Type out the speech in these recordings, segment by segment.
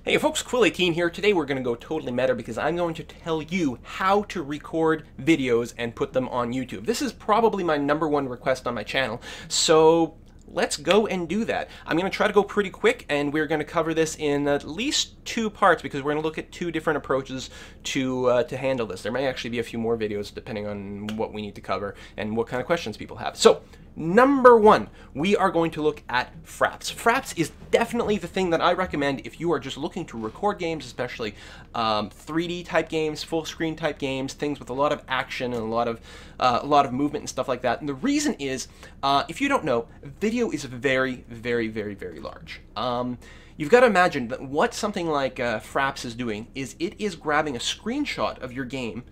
Hey folks, Quill18 here. Today we're going to go totally meta because I'm going to tell you how to record videos and put them on YouTube. This is probably my #1 request on my channel, so let's go and do that. I'm going to try to go pretty quick, and we're going to cover this in at least 2 parts because we're going to look at 2 different approaches to handle this. There may actually be a few more videos depending on what we need to cover and what kind of questions people have. So, #1, we are going to look at FRAPS. FRAPS is definitely the thing that I recommend if you are just looking to record games, especially 3D type games, full screen type games, things with a lot of action and a lot of movement and stuff like that. And the reason is, if you don't know, video is very, very, very, very large. You've got to imagine that what something like FRAPS is doing is it is grabbing a screenshot of your game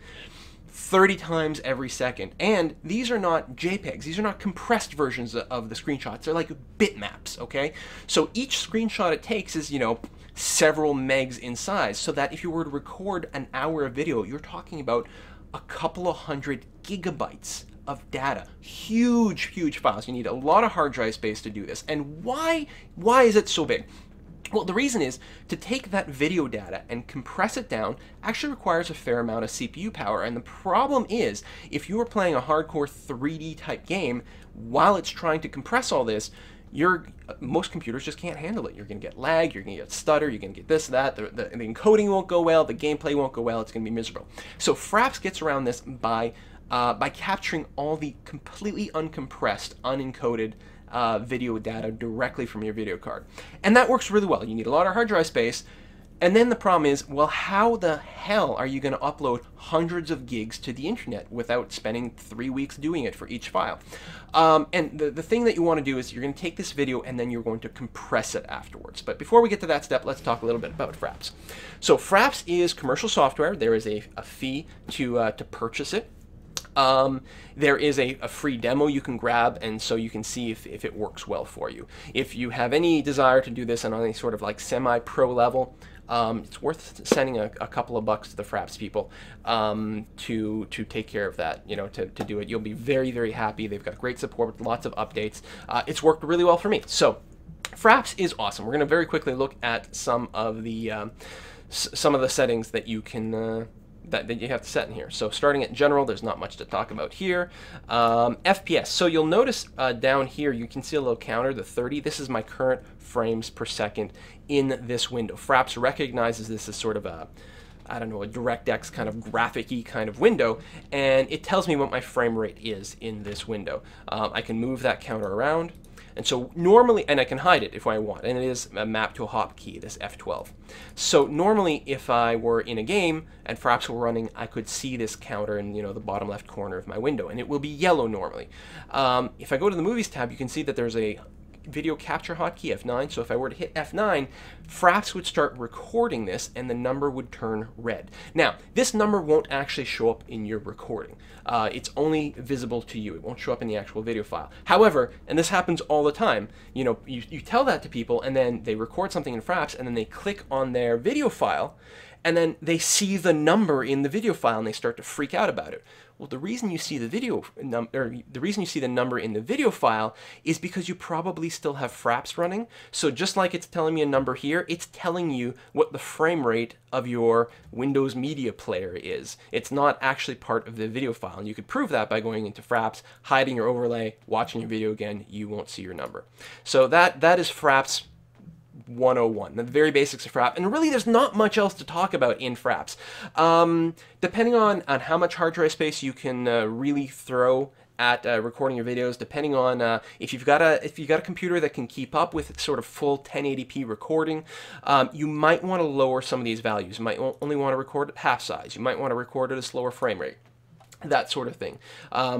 30 times every second. And these are not JPEGs. These are not compressed versions of the screenshots. They're like bitmaps, okay? So each screenshot it takes is, several megs in size, so that if you were to record an hour of video, you're talking about a couple of 100 gigabytes of data. Huge, huge files. You need a lot of hard drive space to do this. And why is it so big? Well, the reason is, to take that video data and compress it down actually requires a fair amount of CPU power. And the problem is, if you are playing a hardcore 3D type game, while it's trying to compress all this, most computers just can't handle it. You're going to get lag, you're going to get stutter, you're going to get this, that, the encoding won't go well, the gameplay won't go well, it's going to be miserable. So FRAPS gets around this by capturing all the completely uncompressed, unencoded video data directly from your video card. And that works really well. You need a lot of hard drive space. And then the problem is, well, how the hell are you going to upload hundreds of gigs to the internet without spending 3 weeks doing it for each file? And the thing that you want to do is you're going to take this video and then you're going to compress it afterwards. But before we get to that step, let's talk a little bit about FRAPS. So FRAPS is commercial software. There is a fee to purchase it. There is a free demo you can grab, and so you can see if it works well for you. If you have any desire to do this on any sort of like semi-pro level, it's worth sending a couple of bucks to the FRAPS people to take care of that, to do it. You'll be very, very happy. They've got great support with lots of updates. It's worked really well for me. So FRAPS is awesome. We're going to very quickly look at some of the settings that you can that you have to set in here. So starting at general, there's not much to talk about here. FPS. So you'll notice down here you can see a little counter, the 30. This is my current frames per second in this window. FRAPS recognizes this as sort of a, I don't know, a DirectX kind of graphic-y kind of window, and it tells me what my frame rate is in this window. I can move that counter around. And so normally, and I can hide it if I want, and it is mapped to a hotkey, this F12. So normally, if I were in a game and FRAPS were running, I could see this counter in the bottom left corner of my window, and it will be yellow normally. If I go to the Movies tab, you can see that there's a video capture hotkey, F9, so if I were to hit F9, FRAPS would start recording this and the number would turn red. Now, this number won't actually show up in your recording. It's only visible to you. It won't show up in the actual video file. However, and this happens all the time, you tell that to people and then they record something in FRAPS and then they click on their video file and then they see the number in the video file and they start to freak out about it. Well, the reason you see the reason you see the number in the video file is because you probably still have FRAPS running. So just like it's telling me a number here, it's telling you what the frame rate of your Windows Media Player is. It's not actually part of the video file, and you could prove that by going into FRAPS, hiding your overlay, watching your video again. You won't see your number. So that is FRAPS 101, the very basics of FRAPS, and really there's not much else to talk about in FRAPS. Depending on how much hard drive space you can really throw at recording your videos, depending on if you've got a computer that can keep up with sort of full 1080p recording, you might want to lower some of these values. You might only want to record at half size. You might want to record at a slower frame rate. That sort of thing.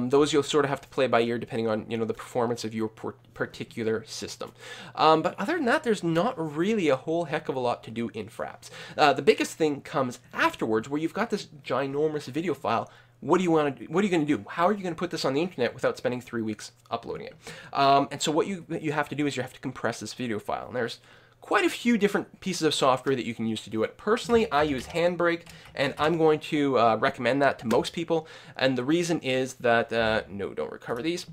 Those you'll sort of have to play by ear depending on the performance of your particular system. But other than that, there's not really a whole heck of a lot to do in FRAPS. The biggest thing comes afterwards, where you've got this ginormous video file. What do you want to do? What are you going to do? How are you going to put this on the internet without spending 3 weeks uploading it? And so what you have to do is you have to compress this video file. And there's quite a few different pieces of software that you can use to do it. Personally, I use Handbrake, and I'm going to recommend that to most people. And the reason is that, no, don't recover these.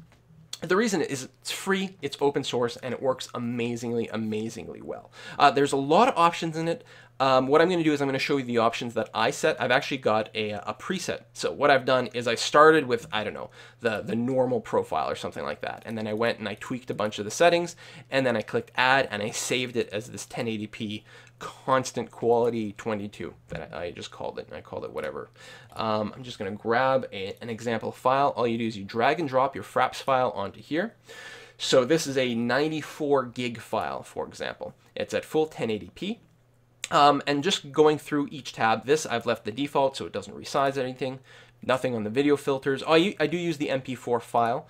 The reason is it's free, it's open source, and it works amazingly, amazingly well. There's a lot of options in it. What I'm going to do is I'm going to show you the options that I set. I've actually got a preset. So what I've done is I started with, I don't know, the normal profile or something like that. And then I went and I tweaked a bunch of the settings, and then I clicked add, and I saved it as this 1080p constant quality 22 that I just called it, and I called it whatever. I'm just going to grab an example file. All you do is you drag and drop your FRAPS file onto here. So this is a 94 gig file, for example. It's at full 1080p. And just going through each tab, this I've left the default so it doesn't resize anything. Nothing on the video filters. I do use the MP4 file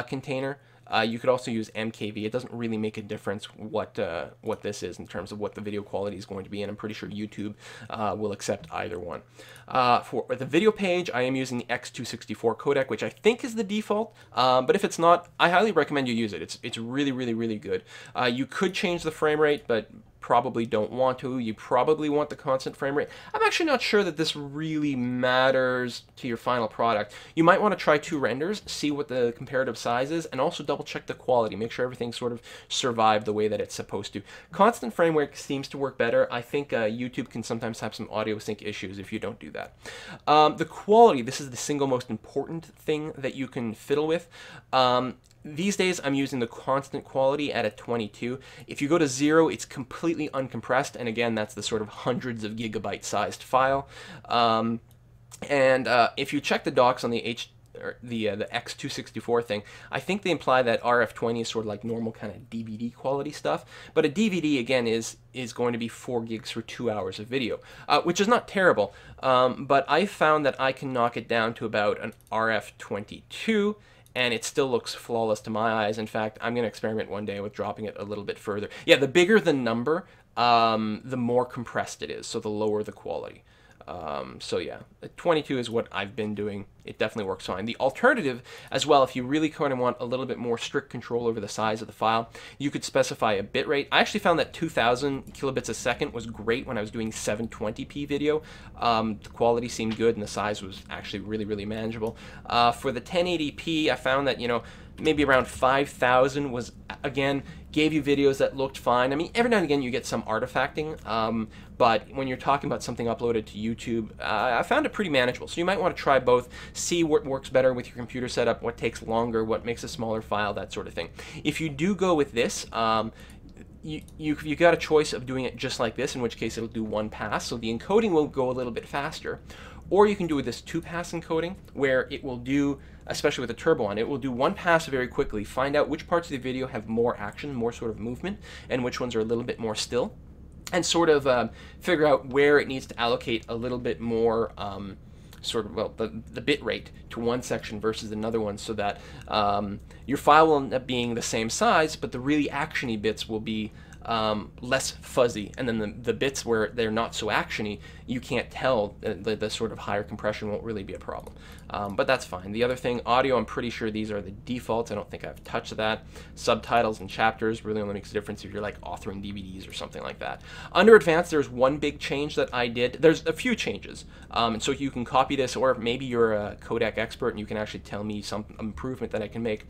container. You could also use MKV. It doesn't really make a difference what this is in terms of what the video quality is going to be, and I'm pretty sure YouTube will accept either one. For the video page, I am using the X264 codec, which I think is the default, but if it's not, I highly recommend you use it. It's really, really, really good. You could change the frame rate, but probably don't want to. You probably want the constant frame rate. I'm actually not sure that this really matters to your final product. You might want to try 2 renders, see what the comparative size is, and also double check the quality. Make sure everything sort of survived the way that it's supposed to. Constant frame rate seems to work better. I think YouTube can sometimes have some audio sync issues if you don't do that. The quality, this is the single most important thing that you can fiddle with. These days, I'm using the constant quality at a 22. If you go to 0, it's completely uncompressed, and again, that's the sort of hundreds of gigabyte sized file. If you check the docs on the the X264 thing, I think they imply that RF20 is sort of like normal kind of DVD quality stuff, but a DVD again is going to be 4 gigs for 2 hours of video, which is not terrible, but I found that I can knock it down to about an RF22, and it still looks flawless to my eyes. In fact, I'm going to experiment one day with dropping it a little bit further. Yeah, the bigger the number, the more compressed it is, so the lower the quality. So yeah, 22 is what I've been doing. It definitely works fine. The alternative as well, if you really kind of want a little bit more strict control over the size of the file, you could specify a bitrate. I actually found that 2000 kilobits a second was great when I was doing 720p video. The quality seemed good and the size was actually really, really manageable. For the 1080p, I found that, you know, maybe around 5,000 was, again, gave you videos that looked fine. I mean, every now and again you get some artifacting, but when you're talking about something uploaded to YouTube, I found it pretty manageable. So you might want to try both, see what works better with your computer setup, what takes longer, what makes a smaller file, that sort of thing. If you do go with this, you got a choice of doing it just like this, in which case it'll do 1 pass, so the encoding will go a little bit faster. Or you can do this 2-pass encoding, where it will do, especially with the turbo on, it will do 1 pass very quickly, find out which parts of the video have more action, more sort of movement, and which ones are a little bit more still, and sort of figure out where it needs to allocate a little bit more the bit rate to one section versus another one, so that your file will end up being the same size, but the really actiony bits will be less fuzzy, and then the bits where they're not so actiony, you can't tell. The sort of higher compression won't really be a problem, but that's fine. The other thing, audio, I'm pretty sure these are the defaults. I don't think I've touched that. Subtitles and chapters really only makes a difference if you're like authoring DVDs or something like that. Under advanced, there's one big change that I did. There's a few changes, and so you can copy this, or maybe you're a codec expert and you can actually tell me some improvement that I can make.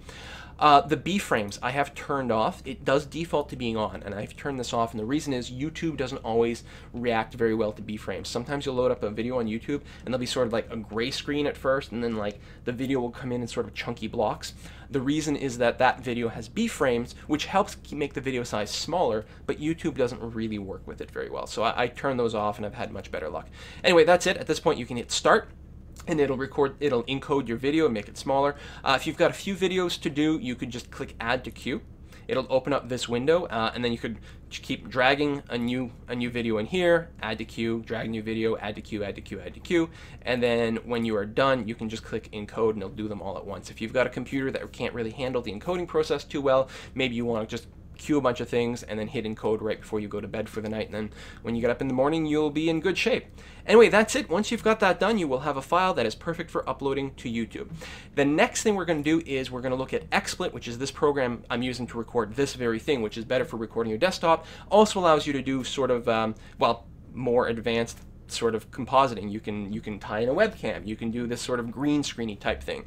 The B-frames I have turned off. It does default to being on, and I've turned this off, and the reason is YouTube doesn't always react very well to B-frames. Sometimes you'll load up a video on YouTube, and there'll be sort of like a gray screen at first, and then like the video will come in sort of chunky blocks. The reason is that that video has B-frames, which helps make the video size smaller, but YouTube doesn't really work with it very well. So I turned those off, and I've had much better luck. Anyway, that's it. At this point, you can hit start, and it'll encode your video and make it smaller. If you've got a few videos to do, you could just click add to queue. It'll open up this window, and then you could keep dragging a new video in here, add to queue, drag new video, add to queue, add to queue, add to queue, and then when you are done, you can just click encode, and it'll do them all at once. If you've got a computer that can't really handle the encoding process too well, maybe you want to just queue a bunch of things and then hit encode right before you go to bed for the night, and then when you get up in the morning, you'll be in good shape. Anyway, that's it. Once you've got that done, you will have a file that is perfect for uploading to YouTube. The next thing we're going to do is we're going to look at XSplit, which is this program I'm using to record this very thing, which is better for recording your desktop. Also allows you to do sort of, more advanced sort of compositing. You can tie in a webcam. You can do this sort of green screeny type thing.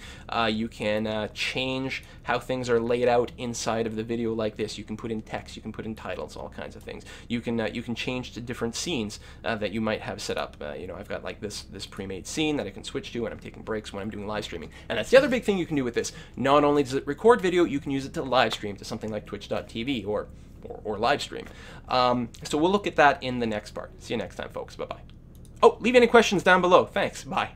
You can change how things are laid out inside of the video like this. You can put in text. You can put in titles, all kinds of things. You can change to different scenes that you might have set up. You know, I've got like this pre-made scene that I can switch to when I'm taking breaks, when I'm doing live streaming. And that's the other big thing you can do with this. Not only does it record video, you can use it to live stream to something like twitch.tv or live stream. So we'll look at that in the next part. See you next time, folks. Bye-bye. Oh, leave any questions down below. Thanks. Bye.